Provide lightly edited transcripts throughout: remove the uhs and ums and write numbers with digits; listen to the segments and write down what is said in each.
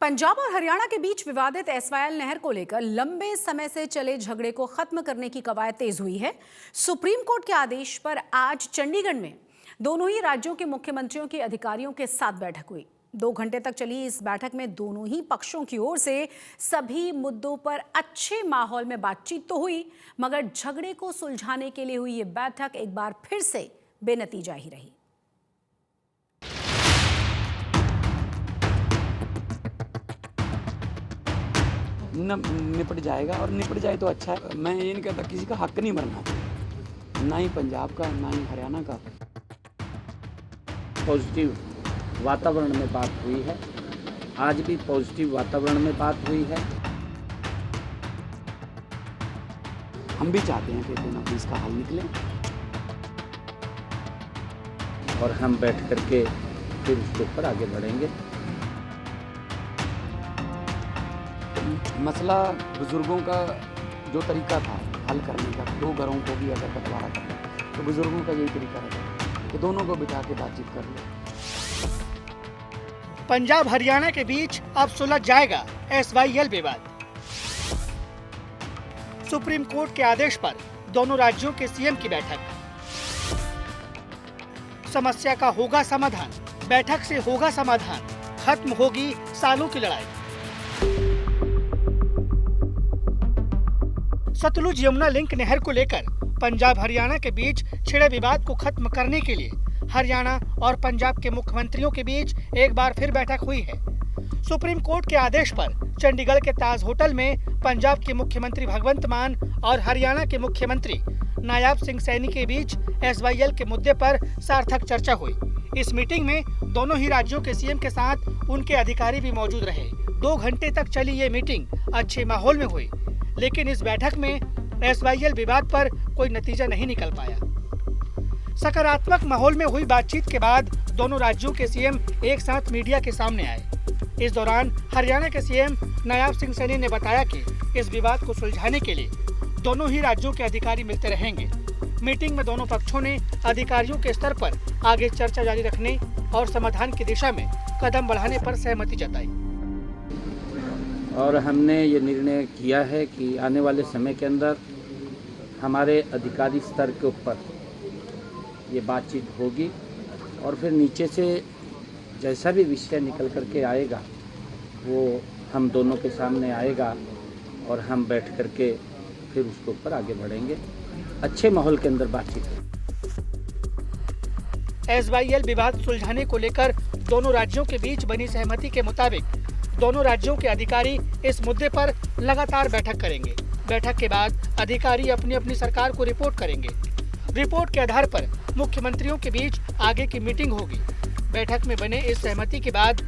पंजाब और हरियाणा के बीच विवादित एसवाईएल नहर को लेकर लंबे समय से चले झगड़े को खत्म करने की कवायद तेज हुई है। सुप्रीम कोर्ट के आदेश पर आज चंडीगढ़ में दोनों ही राज्यों के मुख्यमंत्रियों के अधिकारियों के साथ बैठक हुई। 2 घंटे तक चली इस बैठक में दोनों ही पक्षों की ओर से सभी मुद्दों पर अच्छे माहौल में बातचीत तो हुई, मगर झगड़े को सुलझाने के लिए हुई ये बैठक एक बार फिर से बेनतीजा ही रही। निपट जाएगा और निपट जाए तो अच्छा है। मैं ये नहीं कहता किसी का हक नहीं मरना चाहिए, ना ही पंजाब का ना ही हरियाणा का। पॉजिटिव वातावरण में बात हुई है, आज भी पॉजिटिव वातावरण में बात हुई है। हम भी चाहते हैं कि कोई ना कोई इसका हल निकले और हम बैठ करके फिर उसके ऊपर आगे बढ़ेंगे। मसला बुजुर्गों का जो तरीका था हल करने का, 2 घरों को भी अगर बंटवारा करना तो बुजुर्गों का यही तरीका रहता कि दोनों को बिठा के बातचीत कर ले। पंजाब हरियाणा के बीच अब सुलझ जाएगा एसवाईएल विवाद। सुप्रीम कोर्ट के आदेश पर दोनों राज्यों के सीएम की बैठक। समस्या का होगा समाधान, बैठक से होगा समाधान, खत्म होगी सालों की लड़ाई। सतलुज यमुना लिंक नहर को लेकर पंजाब हरियाणा के बीच छिड़े विवाद को खत्म करने के लिए हरियाणा और पंजाब के मुख्यमंत्रियों के बीच एक बार फिर बैठक हुई है। सुप्रीम कोर्ट के आदेश पर चंडीगढ़ के ताज होटल में पंजाब के मुख्यमंत्री भगवंत मान और हरियाणा के मुख्यमंत्री नायब सिंह सैनी के बीच एसवाईएल के मुद्दे पर सार्थक चर्चा हुई। इस मीटिंग में दोनों ही राज्यों के सीएम के साथ उनके अधिकारी भी मौजूद रहे। 2 घंटे तक चली ये मीटिंग अच्छे माहौल में हुई, लेकिन इस बैठक में एसवाईएल विवाद पर कोई नतीजा नहीं निकल पाया। सकारात्मक माहौल में हुई बातचीत के बाद दोनों राज्यों के सीएम एक साथ मीडिया के सामने आए। इस दौरान हरियाणा के सीएम नायब सिंह सैनी ने बताया कि इस विवाद को सुलझाने के लिए दोनों ही राज्यों के अधिकारी मिलते रहेंगे। मीटिंग में दोनों पक्षों ने अधिकारियों के स्तर पर आगे चर्चा जारी रखने और समाधान की दिशा में कदम बढ़ाने पर सहमति जताई। और हमने ये निर्णय किया है कि आने वाले समय के अंदर हमारे अधिकारी स्तर के ऊपर ये बातचीत होगी और फिर नीचे से जैसा भी विषय निकल करके आएगा वो हम दोनों के सामने आएगा और हम बैठ करके फिर उसके ऊपर आगे बढ़ेंगे। अच्छे माहौल के अंदर बातचीत होगी। एसवाईएल विवाद सुलझाने को लेकर दोनों राज्यों के बीच बनी सहमति के मुताबिक दोनों राज्यों के अधिकारी इस मुद्दे पर लगातार बैठक करेंगे। बैठक के बाद अधिकारी अपनी अपनी सरकार को रिपोर्ट करेंगे। रिपोर्ट के आधार पर मुख्यमंत्रियों के बीच आगे की मीटिंग होगी। बैठक में बने इस सहमति के बाद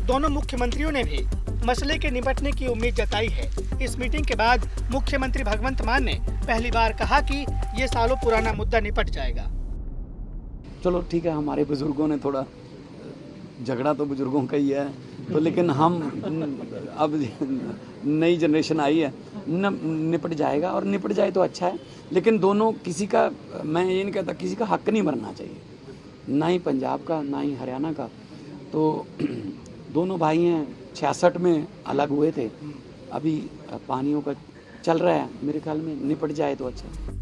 दोनों मुख्यमंत्रियों ने भी मसले के निपटने की उम्मीद जताई है। इस मीटिंग के बाद मुख्यमंत्री भगवंत मान ने पहली बार कहा कि ये सालों पुराना मुद्दा निपट जाएगा। चलो ठीक है, हमारे बुजुर्गों ने थोड़ा झगड़ा तो बुजुर्गों का ही है तो, लेकिन हम अब नई जनरेशन आई है, निपट जाएगा और निपट जाए तो अच्छा है। लेकिन दोनों किसी का, मैं ये नहीं कहता किसी का हक नहीं मरना चाहिए, ना ही पंजाब का ना ही हरियाणा का। तो दोनों भाई हैं, 66 में अलग हुए थे, अभी पानियों का चल रहा है, मेरे ख्याल में निपट जाए तो अच्छा है।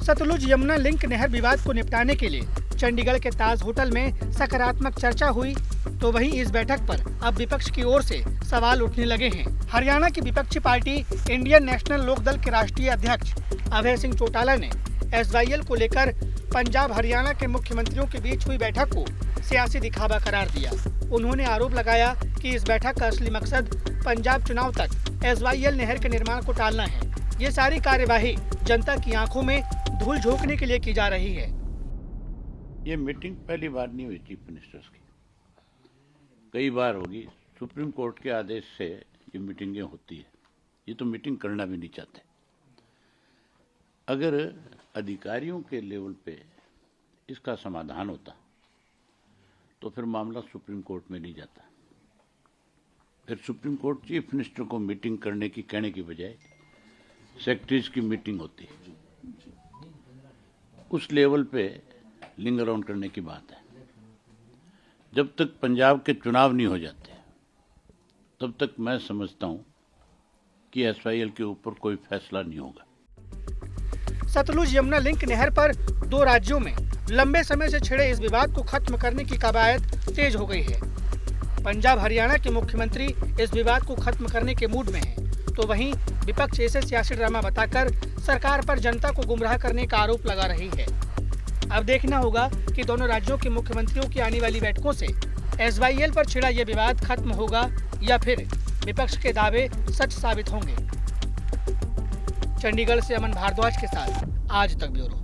सतलुज यमुना लिंक नहर विवाद को निपटाने के लिए चंडीगढ़ के ताज होटल में सकारात्मक चर्चा हुई, तो वहीं इस बैठक पर अब विपक्ष की ओर से सवाल उठने लगे हैं। हरियाणा की विपक्षी पार्टी इंडियन नेशनल लोकदल के राष्ट्रीय अध्यक्ष अभय सिंह चौटाला ने एसवाईएल को लेकर पंजाब हरियाणा के मुख्यमंत्रियों के बीच हुई बैठक को सियासी दिखावा करार दिया। उन्होंने आरोप लगाया कि इस बैठक का असली मकसद पंजाब चुनाव तक एसवाईएल नहर के निर्माण को टालना है। ये सारी कार्यवाही जनता की आंखों में धूल झोंकने के लिए की जा रही है। ये मीटिंग पहली बार नहीं हुई चीफ मिनिस्टर्स की, कई बार होगी। सुप्रीम कोर्ट के आदेश से ये मीटिंगें होती है, ये तो मीटिंग करना भी नहीं चाहते। अगर अधिकारियों के लेवल पे इसका समाधान होता तो फिर मामला सुप्रीम कोर्ट में नहीं जाता। फिर सुप्रीम कोर्ट चीफ मिनिस्टर को मीटिंग करने की कहने की बजाय सेक्रेटरीज की मीटिंग होती है। उस लेवल पे लिंग अराउंड करने की बात है। जब तक पंजाब के चुनाव नहीं हो जाते तब तक मैं समझता हूं कि एसवाईएल के ऊपर कोई फैसला नहीं होगा। सतलुज यमुना लिंक नहर पर दो राज्यों में लंबे समय से छिड़े इस विवाद को खत्म करने की कवायद तेज हो गई है। पंजाब हरियाणा के मुख्यमंत्री इस विवाद को खत्म करने के मूड में हैं, तो वहीं विपक्ष इसे सियासी ड्रामा बताकर सरकार पर जनता को गुमराह करने का आरोप लगा रही है। अब देखना होगा कि दोनों राज्यों के मुख्यमंत्रियों की आने वाली बैठकों से एसवाईएल पर छिड़ा ये विवाद खत्म होगा या फिर विपक्ष के दावे सच साबित होंगे। चंडीगढ़ से अमन भारद्वाज के साथ आज तक ब्यूरो।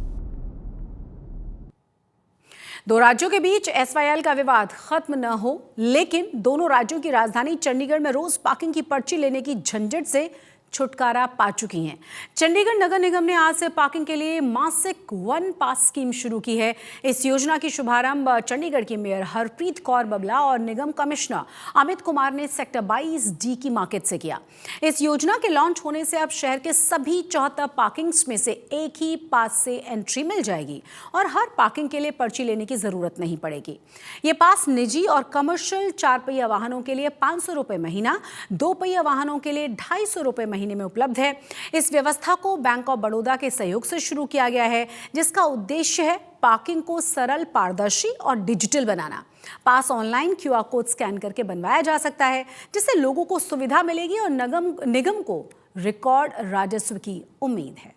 दो राज्यों के बीच एसवाईएल का विवाद खत्म न हो, लेकिन दोनों राज्यों की राजधानी चंडीगढ़ में रोज पार्किंग की पर्ची लेने की झंझट से छुटकारा पा चुकी हैं। चंडीगढ़ नगर निगम ने आज से पार्किंग के लिए मासिक वन पास स्कीम शुरू की है। इस योजना की शुभारंभ चंडीगढ़ की मेयर हरप्रीत कौर बबला और निगम कमिश्नर अमित कुमार ने सेक्टर 22D की मार्केट से किया। इस योजना के लॉन्च होने से अब शहर के सभी 74 पार्किंग्स में से एक ही पास से एंट्री मिल जाएगी और हर पार्किंग के लिए पर्ची लेने की जरूरत नहीं पड़ेगी। ये पास निजी और कमर्शियल 4 पहिया वाहनों के लिए 500 रुपये महीना, 2 पहिया वाहनों के लिए 250 रुपये महीने में उपलब्ध है। इस व्यवस्था को बैंक ऑफ बड़ौदा के सहयोग से शुरू किया गया है, जिसका उद्देश्य है पार्किंग को सरल, पारदर्शी और डिजिटल बनाना। पास ऑनलाइन QR कोड स्कैन करके बनवाया जा सकता है, जिससे लोगों को सुविधा मिलेगी और निगम को रिकॉर्ड राजस्व की उम्मीद है।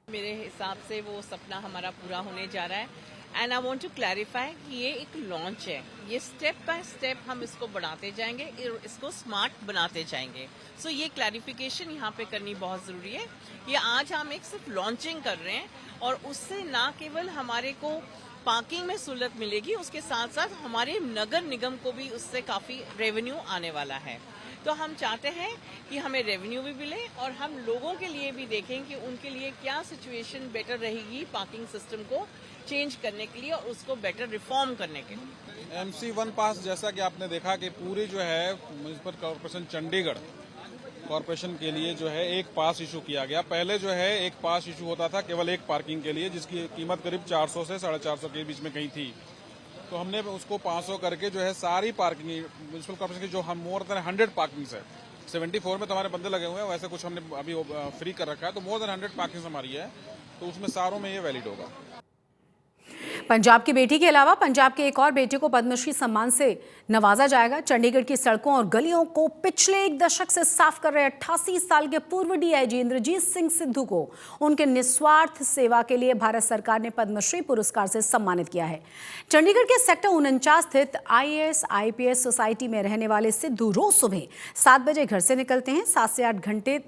मेरे हिसाब से वो सपना हमारा पूरा होने जा रहा है। And I want to clarify कि ये एक लॉन्च है, ये स्टेप बाय स्टेप हम इसको बढ़ाते जाएंगे, इसको स्मार्ट बनाते जाएंगे। सो ये क्लैरिफिकेशन यहाँ पे करनी बहुत ज़रूरी है। ये आज हम एक सिर्फ लॉन्चिंग कर रहे हैं और उससे ना केवल हमारे को पार्किंग में सहूलत मिलेगी, उसके साथ साथ हमारे नगर निगम को भी उससे काफ़ी रेवेन्यू आने वाला है। तो हम चाहते हैं कि हमें रेवेन्यू भी मिले और हम लोगों के लिए भी देखें कि उनके लिए क्या सिचुएशन बेटर रहेगी पार्किंग सिस्टम को चेंज करने के लिए और उसको बेटर रिफॉर्म करने के लिए। MC वन पास, जैसा कि आपने देखा कि पूरी जो है म्युनिसिपल कॉर्पोरेशन चंडीगढ़ कॉर्पोरेशन के लिए जो है एक पास इशू किया गया। पहले जो है एक पास इशू होता था केवल एक पार्किंग के लिए, जिसकी कीमत करीब 400 से 450 के बीच में कहीं थी। तो हमने उसको 500 करके जो है सारी पार्किंग म्युनिसिपल कॉर्पोरेशन की जो हम मोर देन 100 पार्किंग्स है, 74 में तो हमारे बंदे लगे हुए हैं, वैसे कुछ हमने अभी फ्री कर रखा है, तो मोर देन 100 पार्किंग्स हमारी है, तो उसमें सारों में ये वैलिड होगा। पंजाब की बेटी के अलावा पंजाब के एक और बेटे को पद्मश्री सम्मान से नवाजा जाएगा। चंडीगढ़ की सड़कों और गलियों को पिछले एक दशक से साफ कर रहे 88 साल के पूर्व DIG इंद्रजीत सिंह सिद्धू को उनके निस्वार्थ सेवा के लिए भारत सरकार ने पद्मश्री पुरस्कार से सम्मानित किया है। चंडीगढ़ के सेक्टर 49 स्थित IAS IPS सोसाइटी में रहने वाले सिद्धू रोज सुबह 7 बजे घर से निकलते हैं। 7 से 8 घंटे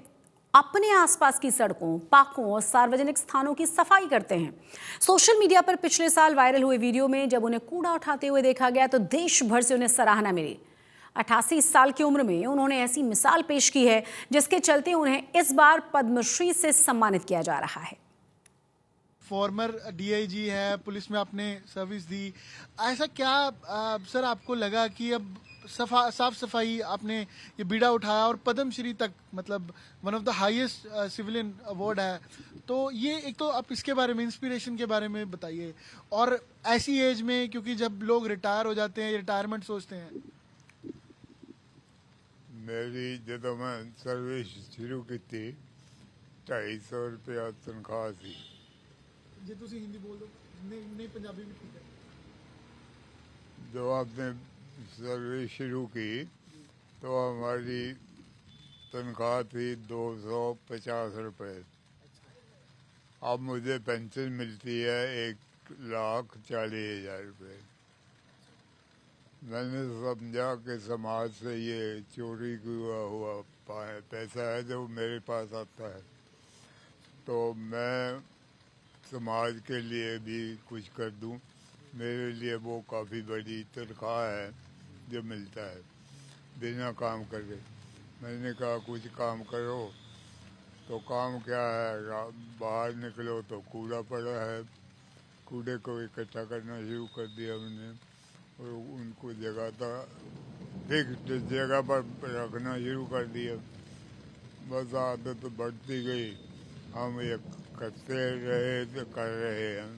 अपने आसपास की सड़कों, पार्कों और सार्वजनिक स्थानों की सफाई करते हैं। सोशल मीडिया पर पिछले साल वायरल हुए वीडियो में जब उन्हें कूड़ा उठाते हुए देखा गया तो देश भर से उन्हें सराहना मिली। 88 साल की उम्र में उन्होंने ऐसी मिसाल पेश की है जिसके चलते उन्हें इस बार पद्मश्री से सम्मानित किया जा रहा है। फॉर्मर DIG है, पुलिस में आपने सर्विस दी, ऐसा क्या सर आपको लगा कि अब साफ सफाई आपने ये बीड़ा उठाया और पद्मश्री तक, मतलब one of the highest civilian award है, तो ये एक तो आप इसके बारे में, इंस्पिरेशन के बारे में बताइए। और ऐसी एज में, क्योंकि जब लोग रिटायर हो जाते हैं, रिटायरमेंट सोचते हैं। मेरी जो मैं सर्विस शुरू की थी 250 रुपया तनख्वाह थी। जी तुसी हिंदी बोल दो, नहीं पंजाबी भी ठीक है। जो आपने सर्विस शुरू की तो हमारी तनख्वाह थी 250 रुपये। अब मुझे पेंशन मिलती है 1,40,000 रुपये। मैंने समझा कि समाज से ये चोरी हुआ पैसा है जो मेरे पास आता है, तो मैं समाज के लिए भी कुछ कर दूं। मेरे लिए वो काफ़ी बड़ी तनख्वाह है जो मिलता है बिना काम करे। मैंने कहा कुछ काम करो, तो काम क्या है, बाहर निकलो तो कूड़ा पड़ा है, कूड़े को इकट्ठा करना शुरू कर दिया मैंने और उनको फिक्स्ड जगह पर रखना शुरू कर दिया। बस आदत बढ़ती गई, हम ये करते रहे तो कर रहे हैं।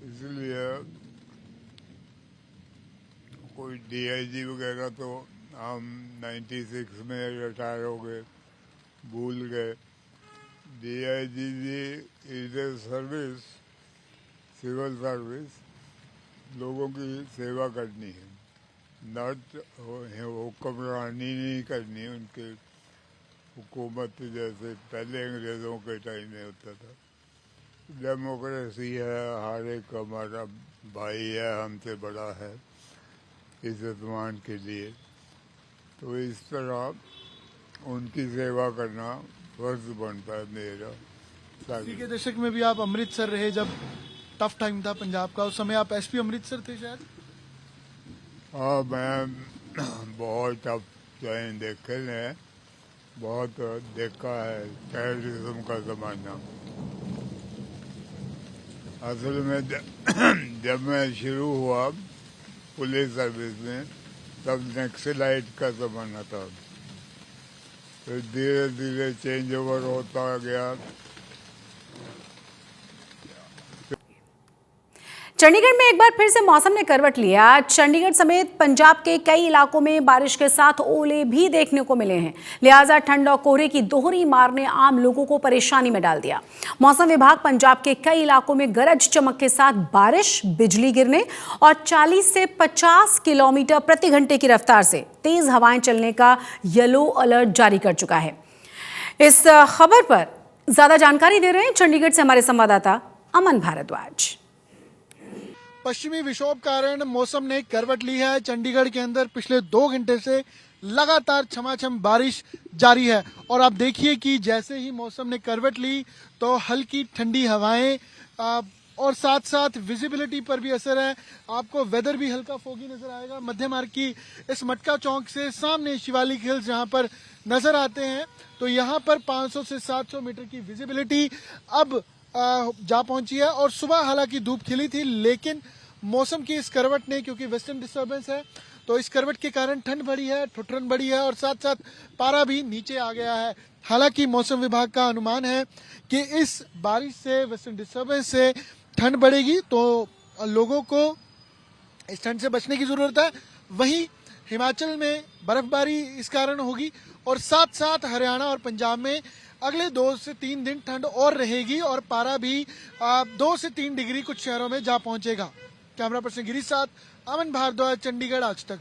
इसलिए कोई DIG वगैरह तो हम 96 में रिटायर हो गए, भूल गए। DIG is a service, civil service, लोगों की सेवा करनी है, नॉट हुक्मरानी नहीं करनी उनके हुकूमत जैसे पहले अंग्रेज़ों के टाइम में होता था। डेमोक्रेसी है, हर एक हमारा भाई है, हमसे बड़ा है इज्जतमान के लिए, तो इस तरह उनकी सेवा करना फर्ज बनता है मेरा। अस्सी के दशक में भी आप अमृतसर रहे, जब टफ टाइम था पंजाब का, उस समय आप एसपी अमृतसर थे शायद। हाँ, मैं बहुत टफ टाइम देखे हैं, बहुत देखा है टेररिज्म का ज़माना। असल में जब मैं शुरू हुआ पुलिस सर्विस में, तब नक्सलाइट का ज़माना था, फिर धीरे धीरे चेंज ओवर होता गया। चंडीगढ़ में एक बार फिर से मौसम ने करवट लिया। चंडीगढ़ समेत पंजाब के कई इलाकों में बारिश के साथ ओले भी देखने को मिले हैं, लिहाजा ठंड और कोहरे की दोहरी मार ने आम लोगों को परेशानी में डाल दिया। मौसम विभाग पंजाब के कई इलाकों में गरज चमक के साथ बारिश, बिजली गिरने और 40 से 50 किलोमीटर प्रति घंटे की रफ्तार से तेज हवाएं चलने का येलो अलर्ट जारी कर चुका है। इस खबर पर ज्यादा जानकारी दे रहे हैं चंडीगढ़ से हमारे संवाददाता अमन भारद्वाज। पश्चिमी विक्षोभ कारण मौसम ने करवट ली है। चंडीगढ़ के अंदर पिछले 2 घंटे से लगातार छमाछम बारिश जारी है और आप देखिए कि जैसे ही मौसम ने करवट ली तो हल्की ठंडी हवाएं और साथ साथ विजिबिलिटी पर भी असर है। आपको वेदर भी हल्का फोगी नजर आएगा। मध्य मार्ग की इस मटका चौक से सामने शिवालिक हिल्स जहां पर नजर आते हैं, तो यहां पर 500 से 700 मीटर की विजिबिलिटी अब जा पहुंची है। और सुबह हालांकि धूप खिली थी, लेकिन मौसम की इस करवट ने, क्योंकि वेस्टर्न डिस्टर्बेंस है, तो इस करवट के कारण ठंड बढ़ी है, ठुठरन बढ़ी है और साथ साथ पारा भी नीचे आ गया है। हालांकि मौसम विभाग का अनुमान है कि इस बारिश से, वेस्टर्न डिस्टर्बेंस से ठंड बढ़ेगी, तो लोगों को इस ठंड से बचने की जरूरत है। वहीं हिमाचल में बर्फबारी इस कारण होगी और साथ साथ हरियाणा और पंजाब में अगले 2 से 3 दिन ठंड और रहेगी और पारा भी 2 से 3 डिग्री कुछ शहरों में जा पहुंचेगा। कैमरा पर्सन गिरीश साथ अमन भारद्वाज, चंडीगढ़ आज तक।